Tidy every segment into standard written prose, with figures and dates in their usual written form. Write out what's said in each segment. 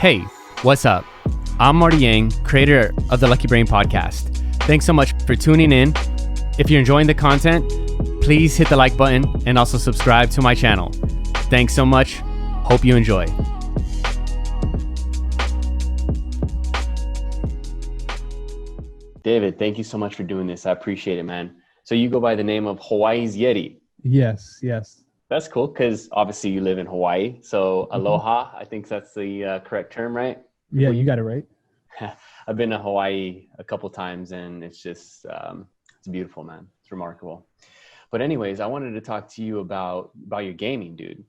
Hey, what's up? I'm Marty Yang, creator of the Lucky Brain podcast. Thanks so much for tuning in. If you're enjoying the content, please hit the like button and also subscribe to my channel. Thanks so much. Hope you enjoy. David, thank you so much for doing this. I appreciate it, man. So you go by the name of Hawaii's Yeti. Yes. That's cool because obviously you live in Hawaii. So aloha, I think that's the correct term, right? Yeah, you got it right. I've been to Hawaii a couple times and it's just, it's beautiful, man. It's remarkable. But anyways, I wanted to talk to you about your gaming, dude.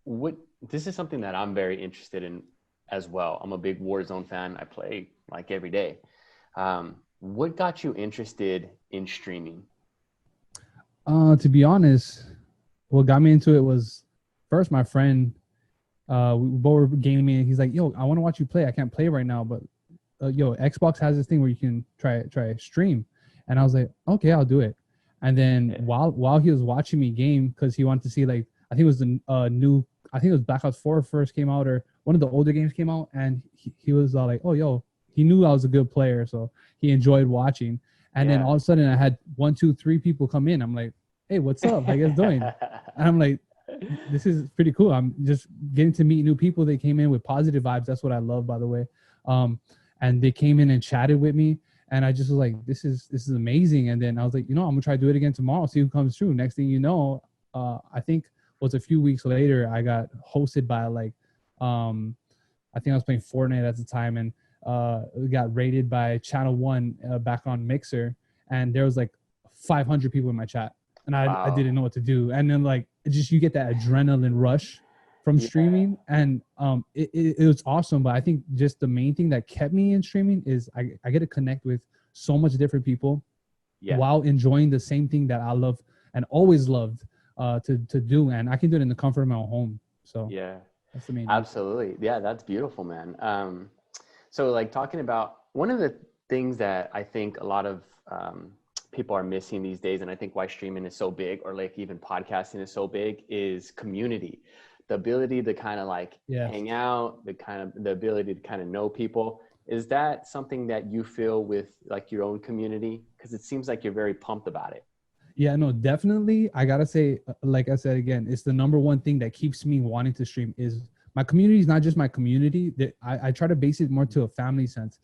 This is something that I'm very interested in as well. I'm a big Warzone fan. I play like every day. What got you interested in streaming? To be honest, what got me into it was first my friend. We both were gaming, and he's like, "Yo, I want to watch you play. I can't play right now, but Xbox has this thing where you can try stream." And I was like, "Okay, I'll do it." And then while he was watching me game, because he wanted to see, like, I think it was the new, I think it was Black Ops 4 first came out, or one of the older games came out, and he was like, "Oh, yo," he knew I was a good player, so he enjoyed watching. And then all of a sudden, I had 1, 2, 3 people come in. I'm like, "Hey, what's up? How you guys doing?" And I'm like, "This is pretty cool. I'm just getting to meet new people." They came in with positive vibes. That's what I love, by the way. And they came in and chatted with me, and I just was like, "This is amazing." And then I was like, I'm gonna try to do it again tomorrow. See who comes through. Next thing you know, I think was a few weeks later, I got hosted by I think I was playing Fortnite at the time, and we got rated by Channel 1 back on Mixer, and there was like 500 people in my chat, and I didn't know what to do. And then you get that adrenaline rush from streaming, and it was awesome. But I think just the main thing that kept me in streaming is I get to connect with so much different people while enjoying the same thing that I love and always loved to do, and I can do it in the comfort of my own home. So that's the main Absolutely thing. Yeah, that's beautiful, man. So like talking about one of the things that I think a lot of people are missing these days, and I think why streaming is so big, or like even podcasting is so big, is community. The ability to kind of hang out, the ability to kind of know people. Is that something that you feel with like your own community? Because it seems like you're very pumped about it. Yeah, no, definitely. I gotta say, like I said again, it's the number one thing that keeps me wanting to stream. Is my community is not just my community. I try to base it more to a family sense.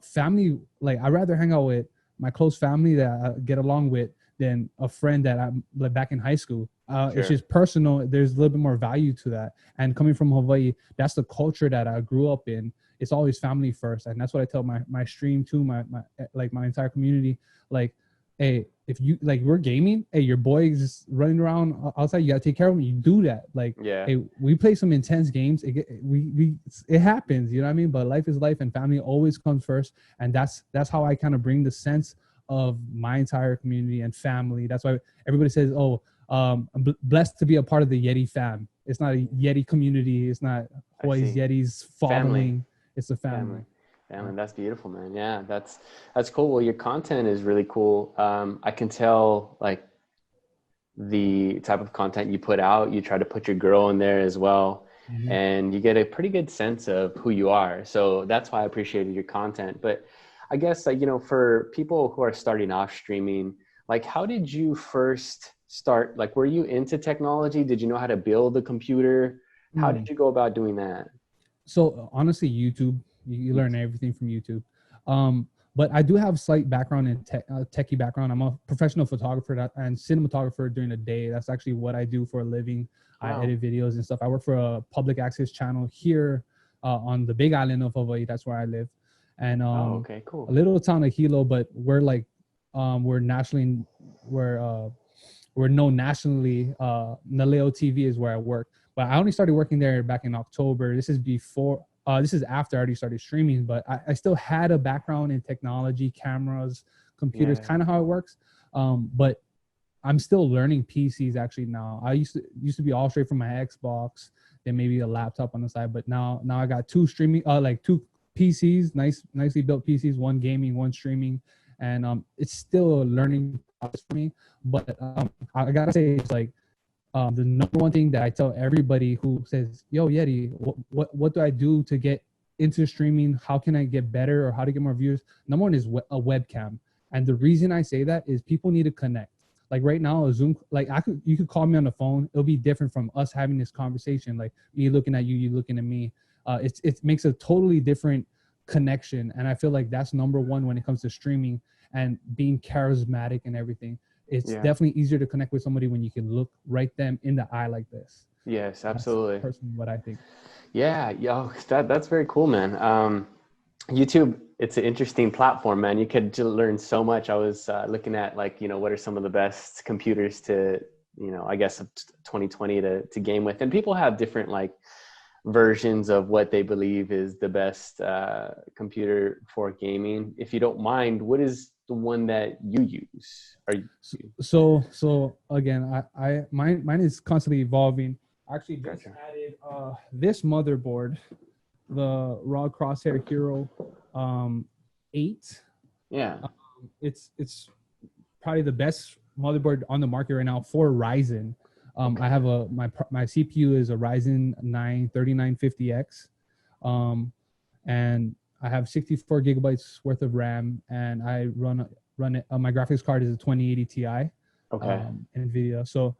Family, like I'd rather hang out with my close family that I get along with than a friend that I'm like back in high school. It's just personal. There's a little bit more value to that. And coming from Hawaii, that's the culture that I grew up in. It's always family first, and that's what I tell my stream too. My entire community, like, hey, if you we're gaming, hey, your boy is just running around outside, you gotta take care of him. You do that. Hey, we play some intense games. It happens, you know what I mean? But life is life, and family always comes first. And that's how I kind of bring the sense of my entire community and family. That's why everybody says, "Oh, I'm blessed to be a part of the Yeti fam." It's not a Yeti community. It's not Hawaii's Yeti's following. Family. It's a family. Family. That's beautiful, man. Yeah, that's cool. Well, your content is really cool. I can tell like the type of content you put out. You try to put your girl in there as well, and you get a pretty good sense of who you are. So that's why I appreciated your content. But I guess for people who are starting off streaming, like how did you first start? Like, were you into technology? Did you know how to build a computer? How did you go about doing that? So honestly, YouTube. You learn everything from YouTube. But I do have slight background in techie background. I'm a professional photographer and cinematographer during the day. That's actually what I do for a living. Wow. I edit videos and stuff. I work for a public access channel here on the Big Island of Hawaii. That's where I live. And okay, cool. A little town of Hilo, but we're nationally, we're known nationally. Naleo TV is where I work. But I only started working there back in October. This is before. This is after I already started streaming, but I still had a background in technology, cameras, computers, kind of how it works. But I'm still learning PCs actually now. I used to be all straight from my Xbox, then maybe a laptop on the side. But now I got two streaming, two PCs, nicely built PCs, one gaming, one streaming, and it's still a learning process for me. But I gotta say, it's like The number one thing that I tell everybody who says, "Yo, Yeti, what do I do to get into streaming? How can I get better, or how to get more views?" Number one is a webcam, and the reason I say that is people need to connect. Like right now, a Zoom, like you could call me on the phone. It'll be different from us having this conversation. Like me looking at you, you looking at me. It makes a totally different connection, and I feel like that's number one when it comes to streaming and being charismatic and everything. It's Yeah. definitely easier to connect with somebody when you can look right them in the eye like this. Yes, That's absolutely. personally what I think. Yeah, yo, that's very cool, man. YouTube, it's an interesting platform, man. You could learn so much. I was looking at like, what are some of the best computers to, I guess of 2020 to game with. And people have different like versions of what they believe is the best computer for gaming. If you don't mind, what is the one that you use? Are you So again, mine is constantly evolving. I actually just Gotcha. added this motherboard, the Raw Crosshair Hero 8. Yeah. It's probably the best motherboard on the market right now for Ryzen. I Okay. have my CPU is a Ryzen 9 3950X, and I have 64 gigabytes worth of RAM, and I run it. My graphics card is a 2080 Ti, Okay. NVIDIA. So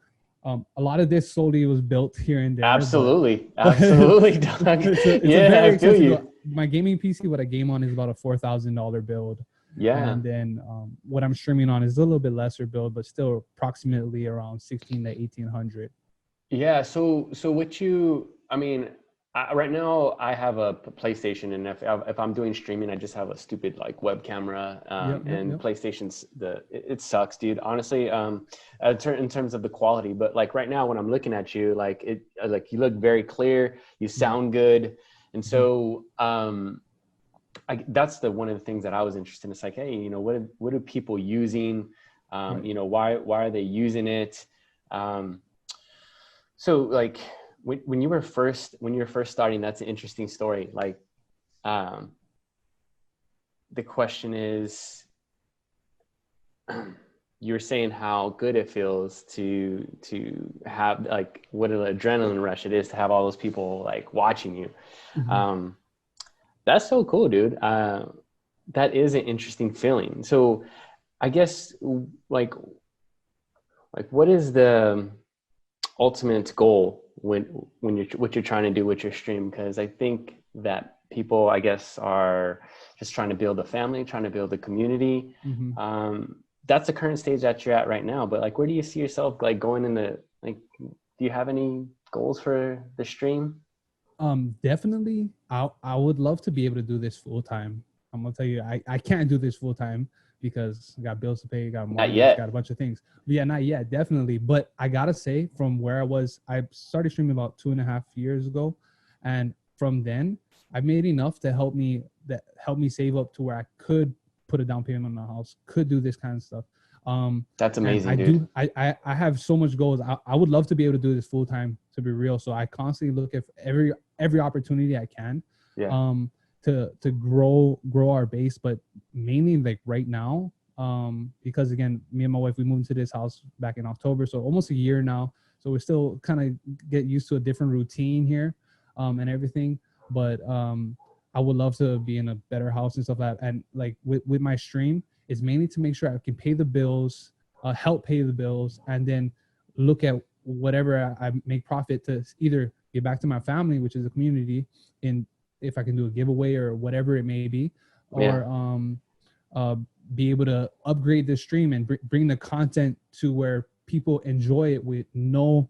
a lot of this solely was built here and there, but Absolutely. but Absolutely, Doug. it's a Yeah, I very feel expensive you. build. My gaming PC, what I game on, is about a $4,000 build, Yeah. and then what I'm streaming on is a little bit lesser build, but still approximately around 16 to 1800. Yeah. So what I mean, right now I have a PlayStation, and if I'm doing streaming, I just have a stupid like web camera, Yep, yep, and yep. PlayStation's it sucks, dude. Honestly, in terms of the quality, but like right now when I'm looking at you, like like you look very clear, you Yeah. sound good, and Mhm. so that's one of the things that I was interested in. It's like, hey, what are people using? Right. Why are they using it? Um, so like when you were first starting, that's an interesting story. Like, um, the question is, you were saying how good it feels to have like what an adrenaline rush it is to have all those people like watching you. Mhm. Um, that's so cool, dude. That is an interesting feeling. So I guess like what is the ultimate goal when you're what you're trying to do with your stream? Because I think that people, I guess, are just trying to build a family, trying to build a community. Mhm. That's the current stage that you're at right now, but like where do you see yourself like going in the like do you have any goals for the stream? Definitely. I would love to be able to do this full time. I'm gonna tell you, I can't do this full time because I got bills to pay, got a Not mortgage, got a yet. bunch of things. But yeah, not yet, definitely. But I gotta say, from where I started streaming about 2.5 years ago, and from then, I've made enough to help me save up to where I could put a down payment on the house, could do this kind of stuff. That's And amazing, dude. I have so much goals. I would love to be able to do this full time, to be real. So I constantly look at every opportunity I can, Yeah. um, to grow our base, but mainly like right now, because again, me and my wife, we moved into this house back in October, so almost a year now. So we're still kind of get used to a different routine here, and everything. But I would love to be in a better house and stuff like that. And like with my stream, it's mainly to make sure I can pay the bills, help pay the bills, and then look at whatever I make profit to either give back to my family, which is a community, in if I can do a giveaway or whatever it may be, Yeah. or uh, be able to upgrade the stream and bring the content to where people enjoy it with no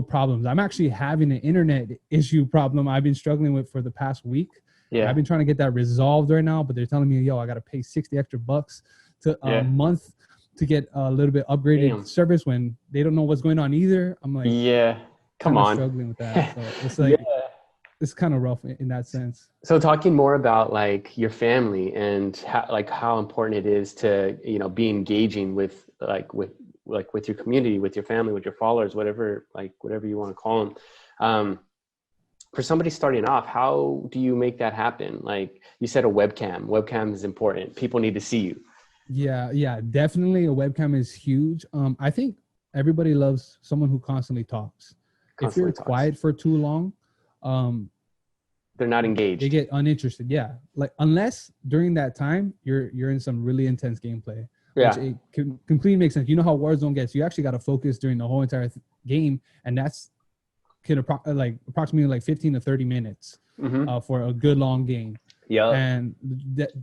problems. I'm actually having an internet issue problem I've been struggling with for the past week, and I've Yeah. been trying to get that resolved right now. But they're telling me, yo, I got to pay 60 extra bucks to a Yeah. month to get a little bit upgraded Damn. service when they don't know what's going on either. I'm like Yeah. Come kind of on. struggling with that. So it's Yeah. like it's kind of rough in that sense. So talking more about like your family and how important it is to, be engaging with your community, with your family, with your followers, whatever you want to call them. Um, for somebody starting off, how do you make that happen? Like you said, a webcam is important. People need to see you. Yeah, definitely a webcam is huge. I think everybody loves someone who constantly talks. If you're Constantly talks. quiet for too long, um, They're not they engaged. get uninterested. Yeah, like unless during that time you're in some really intense gameplay, which Yeah. it completely makes sense. You know how Warzone gets. You actually got to focus during the whole entire game, and that's like approximately like 15 to 30 minutes Mm-hmm. for a good long game. Yep. And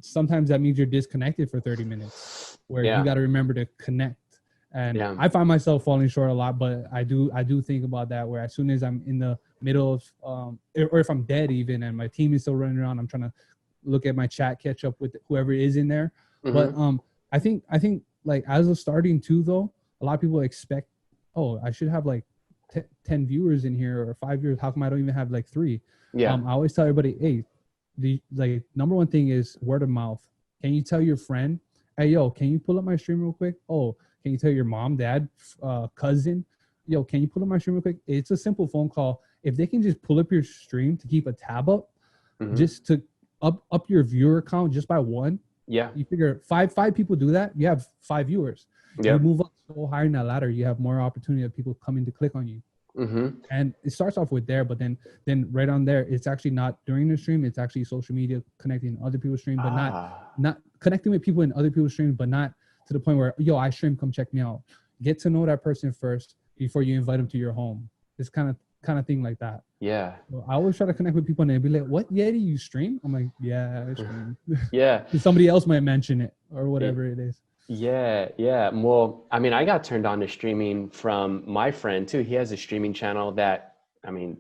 sometimes that means you're disconnected for 30 minutes, where you Yeah. got to remember to connect. And Yeah. I find myself falling short a lot, but I do think about that, where as soon as I'm in the middle of or if I'm dead even and my team is still running around, I'm trying to look at my chat, catch up with whoever is in there. But Mm-hmm. I think like as a starting two though, a lot of people expect, oh, I should have like 10 viewers in here or 5 viewers. How come I don't even have like three? Yeah. I always tell everybody, hey, the like number one thing is word of mouth. Can you tell your friend, hey, yo, can you pull up my stream real quick? Oh, can you tell your mom, dad, cousin, yo, can you pull up my stream real quick? It's a simple phone call. If they can just pull up your stream to keep a tab up, Mm-hmm. just to up your viewer count just by one, Yeah. you figure five people do that, you have 5 viewers. You Yep. move up so high in that ladder, you have more opportunity of people coming to click on you. Mm-hmm. And it starts off with there, but then right on there, it's actually not during the stream, it's actually social media connecting other people's stream, but not Ah. not connecting with people in other people's streams, but not to the point where, yo, I stream, come check me out. Get to know that person first before you invite them to your home. This kind of thing like that. Yeah. So I always try to connect with people and they'd be like, what, Yeti, you stream? I'm like, yeah, I stream. Yeah. Somebody else might mention it or whatever it is. Yeah, yeah. Well, I mean, I got turned on to streaming from my friend too. He has a streaming channel that, I mean,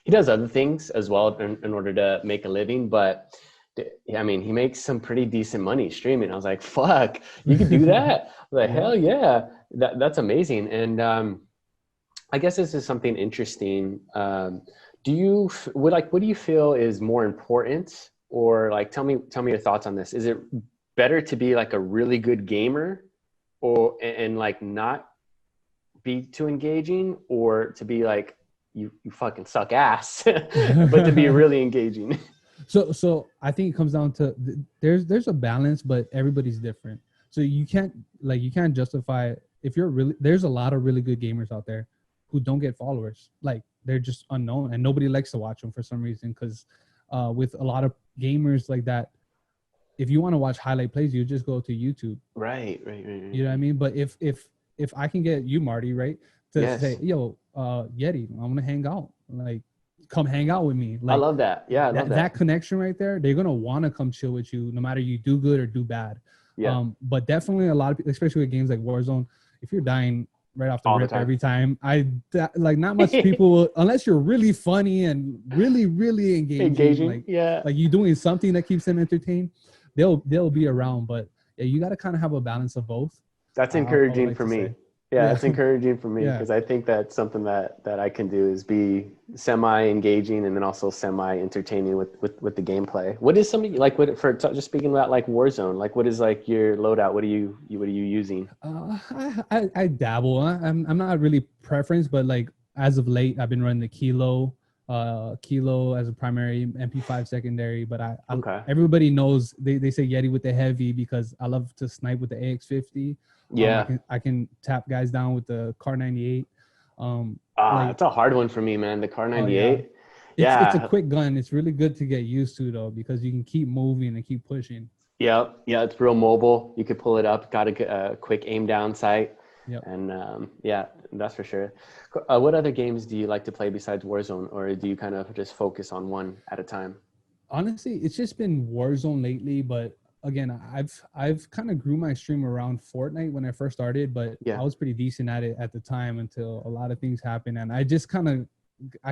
he does other things as well in order to make a living, but I mean, he makes some pretty decent money streaming. I was like, fuck, you could do that? I was like, Yeah. hell yeah, that's amazing. And I guess this is something interesting. What do you feel is more important, or like tell me your thoughts on this? Is it better to be like a really good gamer, or and like not be too engaging, or to be like you fucking suck ass, but to be really engaging? So I think it comes down to there's a balance, but everybody's different. So you can't justify if you're really there's a lot of really good gamers out there who don't get followers. Like they're just unknown and nobody likes to watch them for some reason. Because with a lot of gamers like that, if you want to watch highlight plays, you just go to YouTube. Right. You know what I mean? But if I can get you, Marty, right, to say, Yes, yo, Yeti, I want to hang out. Like, come hang out with me. I Like love that. Yeah, I love that that. connection right there, they're gonna want to come chill with you, no matter you do good or do bad. Yeah, But definitely a lot of people, especially with games like Warzone, if you're dying right off the all the rip time. every time, like not much people will, unless you're really funny and really really engaging, Engaging. Yeah, like you doing something that keeps them entertained, they'll be around. But yeah, you got to kind of have a balance of both. that's I would encouraging like for to me. say. Yeah, Yeah. that's encouraging for me Yeah. because I think that's something that I can do is be semi-engaging and then also semi-entertaining with the gameplay. What is something like just speaking about like Warzone? Like, what is like your loadout? What are you using? I dabble. I'm not really preference, but like as of late, I've been running the Kilo as a primary, MP5 secondary. But Okay. everybody knows they say Yeti with the heavy because I love to snipe with the AX50. Yeah. I can tap guys down with the Car 98. Like, It's a hard one for me, man. The Car oh yeah, 98. it's a Yeah. quick gun. It's really good to get used to though because you can keep moving and keep pushing. Yeah, it's real mobile. You could pull it up, got a quick aim down sight. Yep. And yeah, that's for sure. What other games do you like to play besides Warzone, or do you kind of just focus on one at a time? Honestly, it's just been Warzone lately, but again, I've kind of grew my stream around Fortnite when I first started, but Yeah. I was pretty decent at it at the time until a lot of things happened and I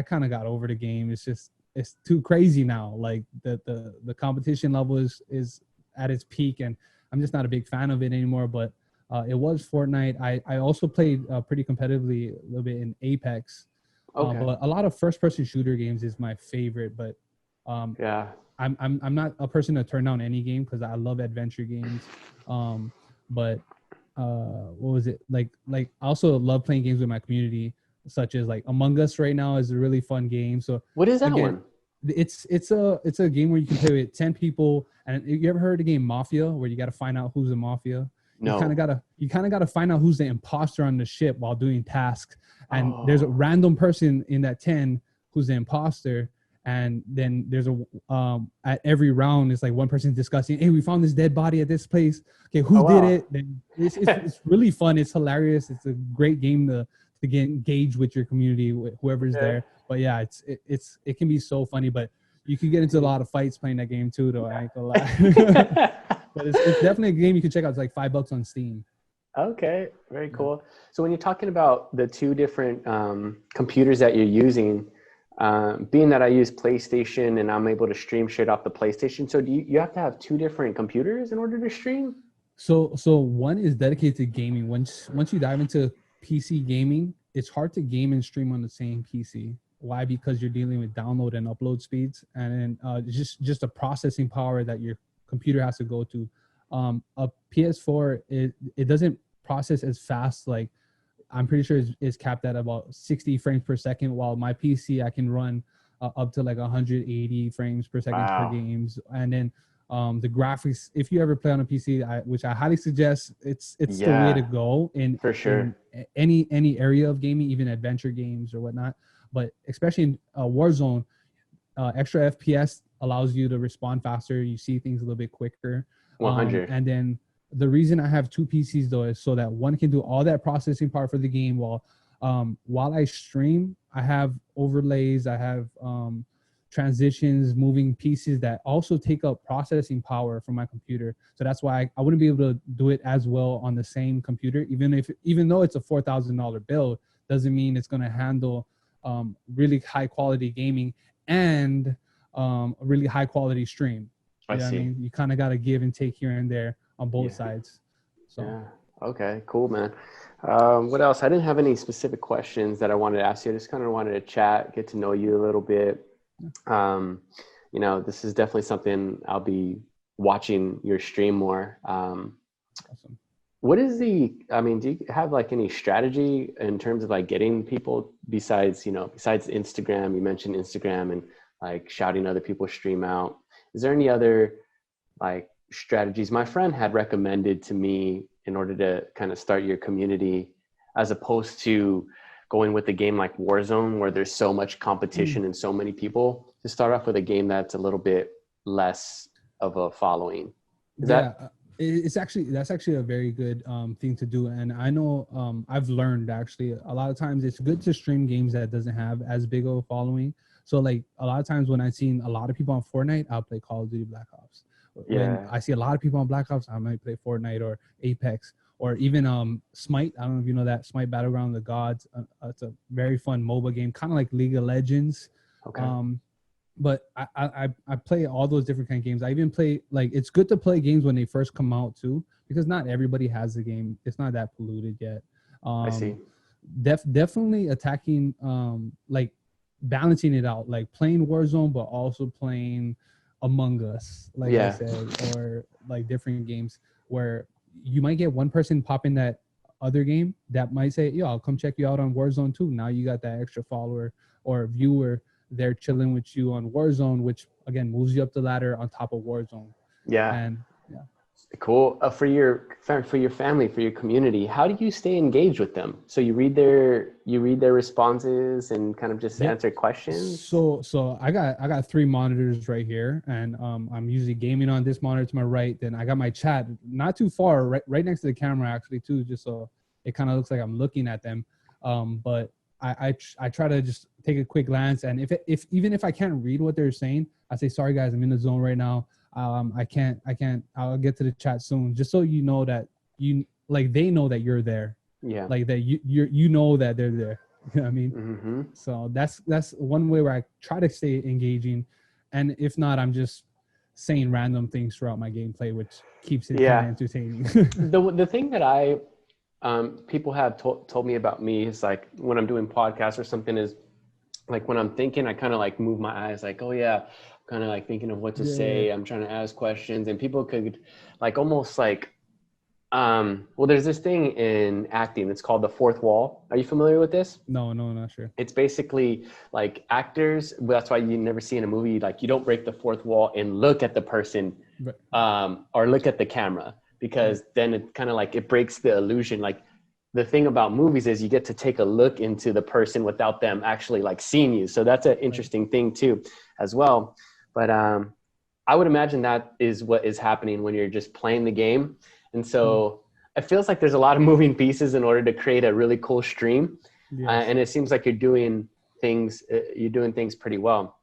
kind of got over the game. It's too crazy now. Like the competition level is at its peak and I'm just not a big fan of it anymore, but it was Fortnite. I also played pretty competitively a little bit in Apex. Okay. But a lot of first person shooter games is my favorite, but um, Yeah. I'm not a person to turn down any game because I love adventure games. But what was it like? I also love playing games with my community, such as like Among Us. Right now is a really fun game. So What is that again, one? it's a game where you can play with 10 people. And you ever heard of the game Mafia, where you got to find out who's the mafia? No. You kind of gotta find out who's the imposter on the ship while doing tasks. And there's a Oh. random person in that 10 who's the imposter. And then there's a at every round it's like one person discussing, hey, we found this dead body at this place. Okay, who Oh did wow. it? Then it's really fun. It's hilarious. It's a great game to get engaged with your community, with whoever's Okay. there. But yeah, it can be so funny. But you can get into a lot of fights playing that game too, though. I ain't gonna lie. But it's definitely a game you can check out. It's like $5 on Steam. Okay, very Yeah. cool. So when you're talking about the two different computers that you're using, being that I use PlayStation and I'm able to stream straight off the PlayStation, so do you have to have two different computers in order to stream? So one is dedicated to gaming. Once you dive into PC gaming, it's hard to game and stream on the same PC. Why? Because you're dealing with download and upload speeds, and then just the processing power that your computer has to go to. A PS4 it doesn't process as fast. Like I'm pretty sure is capped at about 60 frames per second, while my PC I can run up to like 180 frames per second per Wow. games. And then the graphics, if you ever play on a PC, which I highly suggest, it's the way to Yeah, go for in sure. any area of gaming, even adventure games or whatnot. But especially in Warzone, extra FPS allows you to respond faster. You see things a little bit quicker. 100. And then the reason I have two PCs though is so that one can do all that processing part for the game while I stream. I have overlays, I have transitions, moving pieces that also take up processing power from my computer. So that's why I wouldn't be able to do it as well on the same computer, even though it's a $4,000 build, doesn't mean it's going to handle really high quality gaming and a really high quality stream. I You know what I see. mean? You kind of got to give and take here and there on both Yeah. sides. So Yeah. Okay, cool, man. What else? I didn't have any specific questions that I wanted to ask you. I just kind of wanted to chat, get to know you a little bit. Um, this is definitely something I'll be watching your stream more. awesome. What is do you have like any strategy in terms of like getting people besides Instagram? You mentioned Instagram and like shouting other people stream out. Is there any other like strategies? My friend had recommended to me in order to kind of start your community, as opposed to going with a game like Warzone where there's so much competition and so many people, to start off with a game that's a little bit less of a following. Is Yeah, that that's actually a very good thing to do. And I know I've learned actually a lot of times it's good to stream games that doesn't have as big of a following. So like a lot of times when I've seen a lot of people on Fortnite, I'll play Call of Duty Black Ops. When yeah. I see a lot of people on Black Ops, I might play Fortnite or Apex or even Smite. I don't know if you know that Smite Battleground of the Gods. It's a very fun MOBA game, kind of like League of Legends. Okay. But I play all those different kind of games. I even play, like, it's good to play games when they first come out too, because not everybody has the game. It's not that polluted yet. I see. Definitely attacking, like balancing it out, like playing Warzone, but also playing Among Us, like I Yeah. said, or like different games where you might get one person pop in that other game that might say, yo, I'll come check you out on Warzone too. Now you got that extra follower or viewer there chilling with you on Warzone, which again moves you up the ladder on top of Warzone. Yeah. And yeah, Cool. For your family, for your community, how do you stay engaged with them? So you read their responses and kind of just yeah. answer questions. So I got three monitors right here, and I'm usually gaming on this monitor to my right. Then I got my chat not too far, right next to the camera actually too, just so it kind of looks like I'm looking at them. But I try to just take a quick glance, and if even if I can't read what they're saying, I say, sorry guys, I'm in the zone right now. I can't. I'll get to the chat soon, just so you know that they know that you're there, Yeah. like that you know that they're there. You know what I mean? Mm-hmm. So that's one way where I try to stay engaging, and if not, I'm just saying random things throughout my gameplay, which keeps it kind of Yeah. entertaining. The thing that I people have told me about me is like when I'm doing podcasts or something is like when I'm thinking, I kind of like move my eyes like, oh yeah, kind of like thinking of what to Yeah. say. I'm trying to ask questions, and people could like almost like well, there's this thing in acting. It's called the fourth wall. Are you familiar with this? No, not sure. It's basically like actors. That's why you never see in a movie, like you don't break the fourth wall and look at the person But or look at the camera, because then it kind of like it breaks the illusion. Like the thing about movies is you get to take a look into the person without them actually like seeing you. So that's an interesting thing too, as well. But I would imagine that is what is happening when you're just playing the game. And so it feels like there's a lot of moving pieces in order to create a really cool stream. Yes. And it seems like you're doing things pretty well.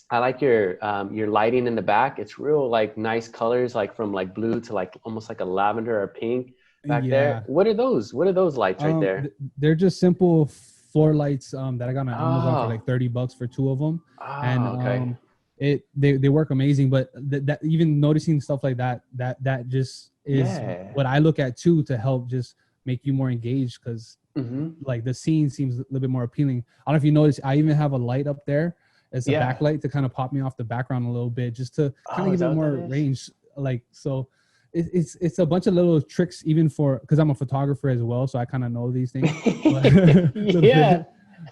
I like your lighting in the back. It's real like nice colors, like from like blue to like almost like a lavender or pink back there. What are those? What are those lights right there? They're just simple floor lights that I got on Amazon for like $30 for 2 of them. And they work amazing. But that even noticing stuff like that just is what I look at too, to help just make you more engaged, because like the scene seems a little bit more appealing. I don't know if you notice, I even have a light up there as a backlight to kind of pop me off the background a little bit, just to kind of give it more range. Like, so it's a bunch of little tricks, even for, because I'm a photographer as well, so I kind of know these things.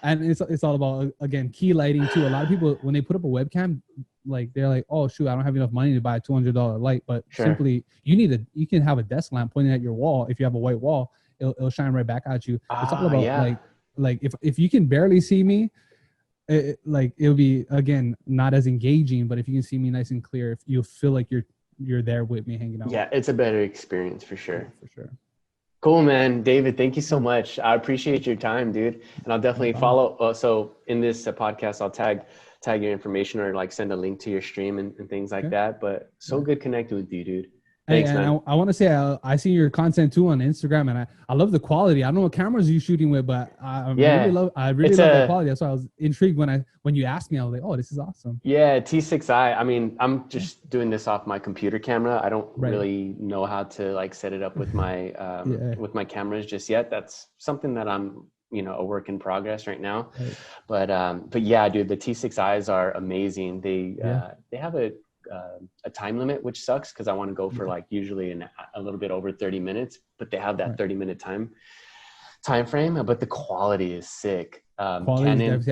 And it's all about, again, key lighting too. A lot of people, when they put up a webcam, like they're like, oh shoot, I don't have enough money to buy a $200 light. But simply, you can have a desk lamp pointing at your wall. If you have a white wall, it'll shine right back at you. It's all about like if you can barely see me, it'll be, again, not as engaging. But if you can see me nice and clear, if you'll feel like you're there with me hanging out. Yeah, it's a better experience for sure. For sure. Cool, man. David, thank you so much. I appreciate your time, dude. And I'll definitely follow. So in this podcast, I'll tag your information or like send a link to your stream and things like that. But so good connecting with you, dude. Thanks, man. I want to say I see your content too on Instagram, and I love the quality. I don't know what cameras you're shooting with, but I really love the quality. That's why I was intrigued when you asked me. I was like, oh, this is awesome. Yeah, T6i. I mean, I'm just doing this off my computer camera. I don't really know how to like set it up with my with my cameras just yet. That's something that I'm a work in progress right now. But yeah, dude, the T6i's are amazing. They have a time limit, which sucks because I want to go for like usually a little bit over 30 minutes, but they have that 30-minute time frame. But the quality is sick. Canon,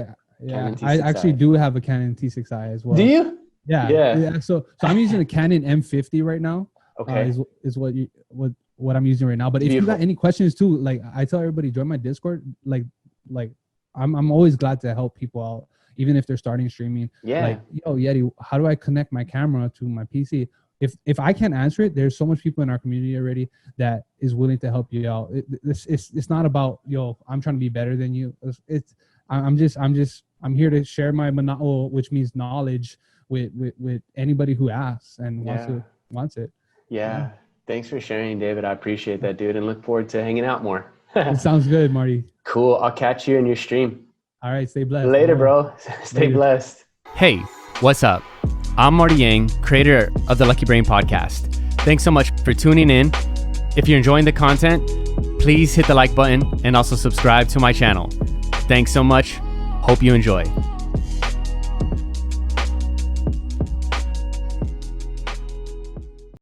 Canon I actually do have a Canon T6i as well. Do you? Yeah. So I'm using a Canon M50 right now. Okay, is what I'm using right now. But if you got any questions too, like I tell everybody, join my Discord. Like I'm always glad to help people out, even if they're starting streaming. Like, yo, Yeti, how do I connect my camera to my PC? If I can't answer it, there's so much people in our community already that is willing to help you out. It's not about, yo, I'm trying to be better than you. I'm here to share my which means knowledge with anybody who asks and wants it. Yeah. Thanks for sharing, David. I appreciate that, dude, and look forward to hanging out more. It sounds good, Marty. Cool. I'll catch you in your stream. All right. Stay blessed. Later, bro. Stay blessed. Hey, what's up? I'm Marty Yang, creator of the Lucky Brain podcast. Thanks so much for tuning in. If you're enjoying the content, please hit the like button and also subscribe to my channel. Thanks so much. Hope you enjoy.